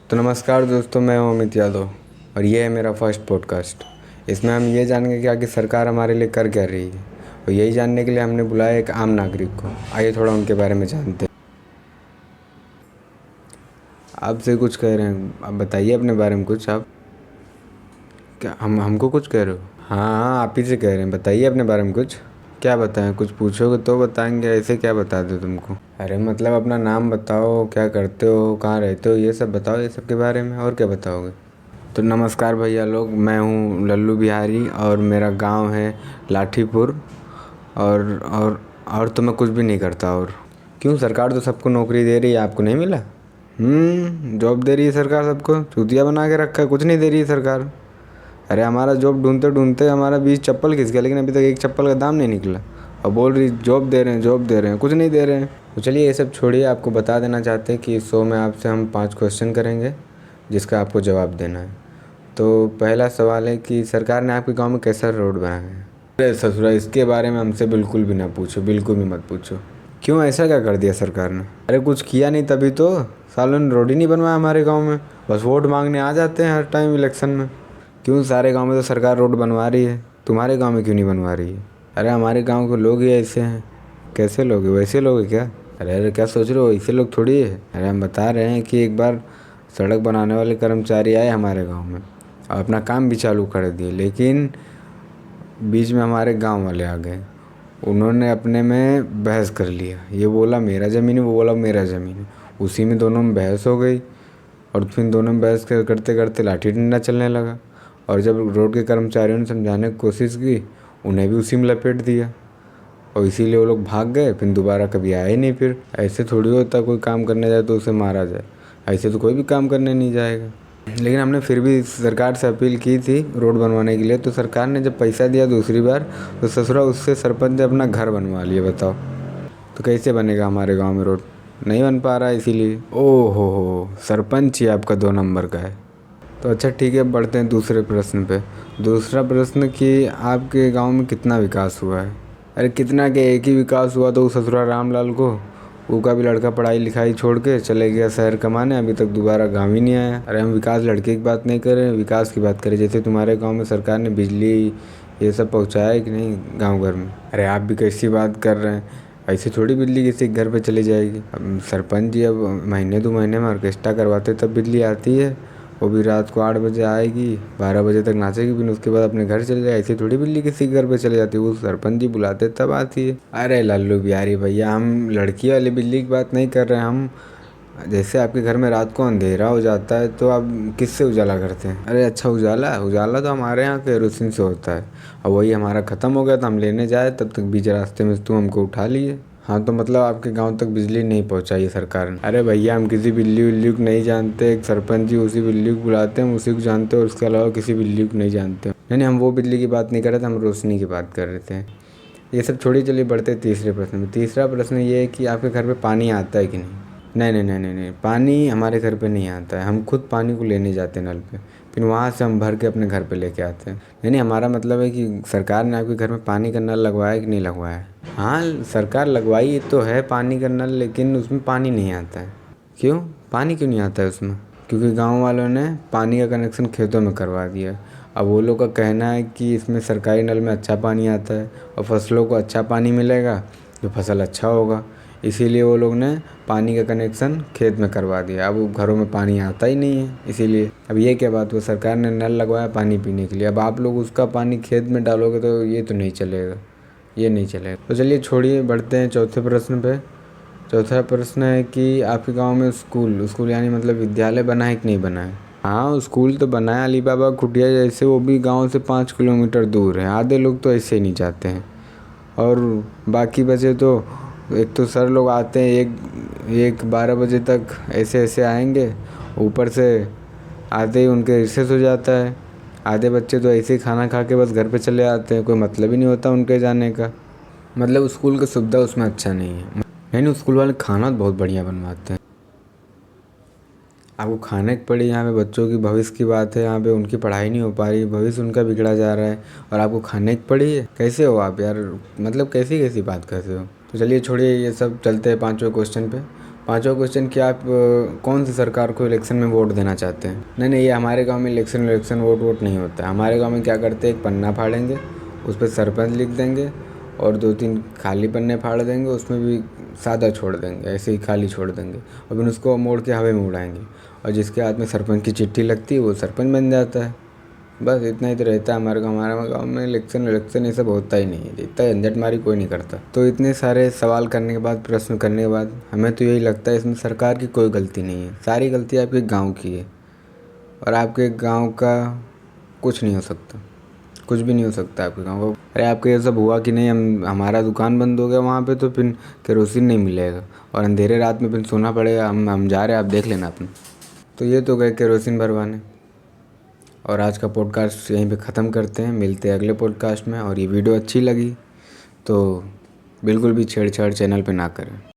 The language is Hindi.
तो नमस्कार दोस्तों, मैं हूं अमित यादव और ये है मेरा फर्स्ट पॉडकास्ट। इसमें हम ये जानेंगे कि आखिर सरकार हमारे लिए कर क्या रही है, और यही जानने के लिए हमने बुलाया एक आम नागरिक को। आइए थोड़ा उनके बारे में जानते हैं। आपसे कुछ कह रहे हैं, आप बताइए अपने बारे में कुछ। आप क्या हमको कुछ कह रहे हो? हाँ, आप ही से कह रहे हैं, बताइए अपने बारे में कुछ। क्या बताएं? कुछ पूछोगे तो बताएंगे, ऐसे क्या बता दो तुमको। अरे मतलब अपना नाम बताओ, क्या करते हो, कहाँ रहते हो, ये सब बताओ, ये सब के बारे में। और क्या बताओगे? तो नमस्कार भैया लोग, मैं हूँ लल्लू बिहारी और मेरा गांव है लाठीपुर। और तो मैं कुछ भी नहीं करता। और क्यों? सरकार तो सबको नौकरी दे रही है, आपको नहीं मिला? जॉब दे रही है सरकार सबको, चूतिया बना के रखा है। कुछ नहीं दे रही है सरकार। अरे हमारा जॉब ढूंढते ढूंढते हमारा 20 चप्पल खिंच गया, लेकिन अभी तक एक चप्पल का दाम नहीं निकला। और बोल रही जॉब दे रहे हैं, जॉब दे रहे हैं, कुछ नहीं दे रहे हैं। तो चलिए ये सब छोड़िए, आपको बता देना चाहते हैं कि इस शो में आपसे हम 5 क्वेश्चन करेंगे जिसका आपको जवाब देना है। तो पहला सवाल है कि सरकार ने आपके गांव में कैसा रोड बनाया है? अरे ससुरा, इसके बारे में हमसे बिल्कुल भी ना पूछो, बिल्कुल भी मत पूछो। क्यों, ऐसा क्या कर दिया सरकार ने? अरे कुछ किया नहीं तभी तो। सालों ने रोड ही नहीं बनवाया हमारे गांव में, बस वोट मांगने आ जाते हैं हर टाइम इलेक्शन में। क्यों, सारे गांव में तो सरकार रोड बनवा रही है, तुम्हारे गांव में क्यों नहीं बनवा रही है? अरे हमारे गांव के लोग ही ऐसे हैं। कैसे लोग हैं? वैसे लोग हैं क्या? अरे क्या सोच रहे हो, ऐसे लोग थोड़ी है। अरे हम बता रहे हैं कि एक बार सड़क बनाने वाले कर्मचारी आए हमारे गांव में और अपना काम भी चालू कर दिए, लेकिन बीच में हमारे गांव वाले आ गए। उन्होंने अपने में बहस कर लिया, ये बोला मेरा ज़मीन है, वो बोला मेरा ज़मीन है। उसी में दोनों में बहस हो गई और फिर दोनों में बहस करते करते लाठी डंडा चलने लगा। और जब रोड के कर्मचारियों ने समझाने की कोशिश की, उन्हें भी उसी में लपेट दिया और इसीलिए वो लोग भाग गए। फिर दोबारा कभी आए नहीं। फिर ऐसे थोड़ी होता, कोई काम करने जाए तो उसे मारा जाए। ऐसे तो कोई भी काम करने नहीं जाएगा। लेकिन हमने फिर भी सरकार से अपील की थी रोड बनवाने के लिए, तो सरकार ने जब पैसा दिया दूसरी बार, तो ससुरा उससे सरपंच ने अपना घर बनवा लिया। बताओ तो कैसे बनेगा हमारे गांव में रोड? नहीं बन पा रहा है इसीलिए। ओहो हो, सरपंच ही आपका 2 नंबर का है। तो अच्छा ठीक है, अब बढ़ते हैं दूसरे प्रश्न पे। दूसरा प्रश्न कि आपके गांव में कितना विकास हुआ है? अरे कितना के, एक ही विकास हुआ तो ससुरा रामलाल को, वो का भी लड़का पढ़ाई लिखाई छोड़ के चले गया शहर कमाने, अभी तक दोबारा गाँव ही नहीं आया। अरे हम विकास लड़के की बात नहीं कर रहे हैं, विकास की बात करें। जैसे तुम्हारे गांव में सरकार ने बिजली ये सब पहुंचाया है कि नहीं गांव घर में? अरे आप भी कैसी बात कर रहे हैं, ऐसे थोड़ी बिजली किसी के घर पे चली जाएगी। अब सरपंच जी अब महीने 2 महीने में ऑर्केस्ट्रा करवाते तब बिजली आती है, वो भी रात को 8 बजे आएगी, 12 बजे तक नाचेगी, फिर उसके बाद अपने घर चले जाए। ऐसी थोड़ी बिल्ली किसी के घर पे चले जाती है, वो सरपंच जी बुलाते तब आती है। अरे लल्लू बिहारी भैया, हम लड़की वाली बिल्ली की बात नहीं कर रहे हैं। हम जैसे आपके घर में रात को अंधेरा हो जाता है तो आप किससे उजाला करते हैं? अरे अच्छा, उजाला उजाला तो हमारे यहाँ केरोसिन से होता है। और वही हमारा ख़त्म हो गया तो हम लेने जाए, तब तक बीच रास्ते में तुम हमको उठा लिए। हाँ तो मतलब आपके गांव तक बिजली नहीं पहुंचाई है सरकार ने? अरे भैया, हम किसी बिल्ली उल्ली को नहीं जानते। एक सरपंच जी उसी बिल्ली को बुलाते हैं, हम उसी को जानते हैं, और उसके अलावा किसी बिल्ली को नहीं जानते। नहीं, हम वो बिल्ली की बात नहीं कर रहे थे, हम रोशनी की बात कर रहे थे। ये सब छोड़िए, चलिए बढ़ते तीसरे प्रश्न में। तीसरा प्रश्न ये है कि आपके घर पे पानी आता है कि नहीं? नहीं नहीं नहीं नहीं नहीं, पानी हमारे घर पे नहीं आता है। हम खुद पानी को लेने जाते हैं नल पे, फिर वहाँ से हम भर के अपने घर पे लेके आते हैं। नहीं नहीं, हमारा मतलब है कि सरकार ने आपके घर में पानी का नल लगवाया है कि नहीं लगवाया है? हाँ, सरकार लगवाई तो है पानी का नल, लेकिन उसमें पानी नहीं आता है। क्यों, पानी क्यों नहीं आता है उसमें? क्योंकि गांव वालों ने पानी का कनेक्शन खेतों में करवा दिया है। अब वो लोग का कहना है कि इसमें सरकारी नल में अच्छा पानी आता है और फसलों को अच्छा पानी मिलेगा, जो फसल अच्छा होगा। इसीलिए वो लोग ने पानी का कनेक्शन खेत में करवा दिया। अब वो घरों में पानी आता ही नहीं है इसीलिए। अब ये क्या बात हुआ, सरकार ने नल लगवाया पानी पीने के लिए, अब आप लोग उसका पानी खेत में डालोगे तो ये तो नहीं चलेगा, ये नहीं चलेगा। तो चलिए छोड़िए, बढ़ते हैं चौथे प्रश्न पे। चौथा प्रश्न है कि आपके गांव में स्कूल स्कूल यानी मतलब विद्यालय बना है कि नहीं बना है? हाँ, स्कूल तो बना है, अली बाबा कुटिया जैसे, वो भी गांव से 5 किलोमीटर दूर है। आधे लोग तो ऐसे ही नहीं जाते हैं, और बाकी बचे तो एक तो सर लोग आते हैं एक 12 बजे तक, ऐसे ऐसे आएंगे, ऊपर से आते ही उनके रिसेस हो जाता है। आधे बच्चे तो ऐसे ही खाना खा के बस घर पे चले आते हैं, कोई मतलब ही नहीं होता उनके जाने का। मतलब स्कूल की सुविधा उसमें अच्छा नहीं है। नहीं, स्कूल वाले खाना तो बहुत बढ़िया बनवाते हैं। आपको खाने की पड़ी, यहाँ पे बच्चों की भविष्य की बात है, यहाँ पे उनकी पढ़ाई नहीं हो पा रही, भविष्य उनका बिगड़ा जा रहा है, और आपको खाने की पड़ी है? कैसे हो आप यार, मतलब कैसी कैसी बात करते हो? तो चलिए छोड़िए ये सब, चलते हैं 5वें क्वेश्चन पे। पांचवा क्वेश्चन कि आप कौन सी सरकार को इलेक्शन में वोट देना चाहते हैं। नहीं नहीं, ये हमारे गांव में इलेक्शन वोट नहीं होता है। हमारे गांव में क्या करते हैं, एक पन्ना फाड़ेंगे, उस पर सरपंच लिख देंगे और 2-3 खाली पन्ने फाड़ देंगे, उसमें भी सादा छोड़ देंगे, ऐसे ही खाली छोड़ देंगे और फिर उसको मोड़ के हवा में उड़ाएंगे और जिसके हाथ में सरपंच की चिट्ठी लगती है वो सरपंच बन जाता है। बस इतना ही तो रहता है हमारे गाँव में। इलेक्शन ये सब होता ही नहीं है, इतना झंझटमारी कोई नहीं करता। तो इतने सारे सवाल करने के बाद, प्रश्न करने के बाद हमें तो यही लगता है इसमें सरकार की कोई गलती नहीं है, सारी गलती आपके गाँव की है और आपके गाँव का कुछ नहीं हो सकता, कुछ भी नहीं हो सकता आपके गाँव का। अरे आपके ये सब हुआ कि नहीं, हमारा दुकान बंद हो गया वहाँ पे, तो फिर केरोसिन नहीं मिलेगा और अंधेरे रात में फिर सोना पड़ेगा। हम जा रहे हैं, आप देख लेना अपने। तो ये तो गए केरोसिन भरवाने। और आज का पॉडकास्ट यहीं पे ख़त्म करते हैं, मिलते हैं अगले पॉडकास्ट में। और ये वीडियो अच्छी लगी तो बिल्कुल भी छेड़छाड़ चैनल पे ना करें।